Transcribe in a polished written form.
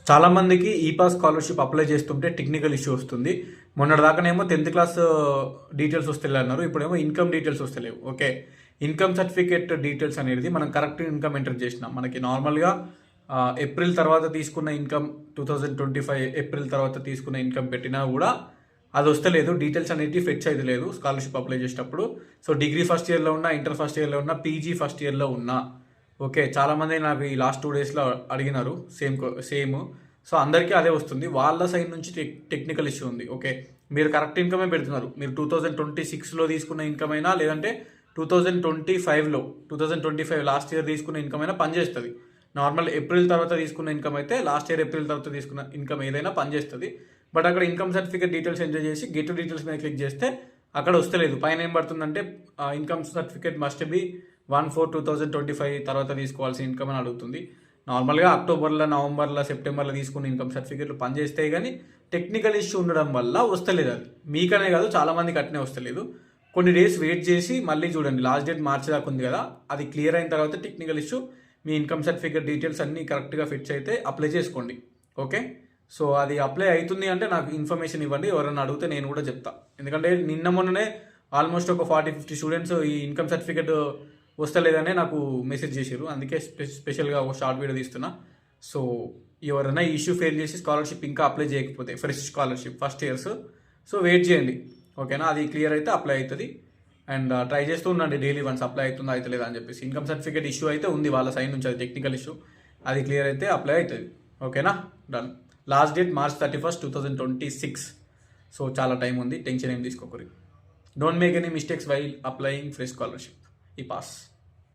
చాలా మందికి ఈ పాస్ స్కాలర్షిప్ అప్లై చేస్తుంటే టెక్నికల్ ఇష్యూ వస్తుంది. మొన్నటిదాకానేమో 10th క్లాస్ డీటెయిల్స్ వస్తలే అన్నారు. ఇప్పుడేమో ఇన్కమ్ డీటెయిల్స్ వస్తలేవు. ఓకే, ఇన్కమ్ సర్టిఫికేట్ డీటెయిల్స్ అనేది మనం కరెక్ట్ ఇన్కమ్ ఎంటర్ చేసినాం. మనకి నార్మల్గా ఏప్రిల్ తర్వాత తీసుకున్న ఇన్కమ్ 2025 ఏప్రిల్ తర్వాత తీసుకున్న ఇన్కమ్ పెట్టినా కూడా అది వస్తలేదు. డీటెయిల్స్ అనేవి ఫెచ్ అయితే లేదు స్కాలర్షిప్ అప్లై చేసేటప్పుడు. సో డిగ్రీ ఫస్ట్ ఇయర్లో ఉన్నా, ఇంటర్ ఫస్ట్ ఇయర్లో ఉన్నా, పీజీ ఫస్ట్ ఇయర్లో ఉన్నా, ఓకే, చాలామంది నాకు ఈ లాస్ట్ 2 డేస్లో అడిగినారు సేమ్. సో అందరికీ అదే వస్తుంది. వాళ్ళ సైడ్ నుంచి టెక్నికల్ ఇష్యూ ఉంది. ఓకే, మీరు కరెక్ట్ ఇన్కమే పెడుతున్నారు. మీరు 2026లో తీసుకున్న ఇన్కమ్ అయినా, లేదంటే 2025 లాస్ట్ ఇయర్ తీసుకున్న ఇన్కమ్ అయినా పనిచేస్తుంది. నార్మల్ ఏప్రిల్ తర్వాత తీసుకున్న ఇన్కమ్ అయితే లాస్ట్ ఇయర్ ఏప్రిల్ తర్వాత తీసుకున్న ఇన్కమ్ ఏదైనా పనిచేస్తుంది. బట్ అక్కడ ఇన్కమ్ సర్టిఫికేట్ డీటెయిల్స్ ఎంటర్ చేసి గెట్ డీటెయిల్స్ మీద క్లిక్ చేస్తే అక్కడ వస్తలేదు. పైన ఏం పడుతుందంటే ఇన్కమ్ సర్టిఫికేట్ మస్ట్ బి 1/4/2025 తర్వాత తీసుకోవాల్సిన ఇన్కమ్ అని అడుగుతుంది. నార్మల్గా అక్టోబర్లో, నవంబర్లో, సెప్టెంబర్లో తీసుకున్న ఇన్కమ్ సర్టిఫికేట్లు పనిచేస్తాయి, కానీ టెక్నికల్ ఇష్యూ ఉండడం వల్ల వస్తలేదు. అది మీకనే కాదు, చాలామందికి అట్నే వస్తలేదు. కొన్ని డేస్ వెయిట్ చేసి మళ్ళీ చూడండి. లాస్ట్ డేట్ మార్చి దాకా ఉంది కదా, అది క్లియర్ అయిన తర్వాత టెక్నికల్ ఇష్యూ మీ ఇన్కమ్ సర్టిఫికేట్ డీటెయిల్స్ అన్నీ కరెక్ట్గా ఫిట్స్ అయితే అప్లై చేసుకోండి. ఓకే, సో అది అప్లై అవుతుంది అంటే నాకు ఇన్ఫర్మేషన్ ఇవ్వండి. ఎవరైనా అడిగితే నేను కూడా చెప్తా. ఎందుకంటే నిన్న మొన్ననే ఆల్మోస్ట్ ఒక 40-50 స్టూడెంట్స్ ఈ ఇన్కమ్ సర్టిఫికేట్ వస్తలేదనే నాకు మెసేజ్ చేశారు. అందుకే స్పెషల్గా ఒక షార్ట్ వీడియో తీస్తున్నా. సో ఎవరైనా ఈ ఇష్యూ ఫెయిల్ చేసి స్కాలర్షిప్ ఇంకా అప్లై చేయకపోతే, fresh scholarship first years, so wait చేయండి. ఓకేనా, అది క్లియర్ అయితే అప్లై అవుతుంది. అండ్ ట్రై చేస్తూ ఉండండి డైలీ వన్స్ అప్లై అవుతుందా అవుతలేదా అని చెప్పేసి. ఇన్కమ్ సర్టిఫికేట్ ఇష్యూ అయితే ఉంది వాళ్ళ సైడ్ నుంచి, అది టెక్నికల్ ఇష్యూ. అది క్లియర్ అయితే అప్లై అవుతుంది. ఓకేనా, done. Last date March 31, 2026. So చాలా టైం ఉంది, టెన్షన్ ఏం తీసుకోకూడదు. Don't make any mistakes while applying fresh scholarship ఈ పాస్.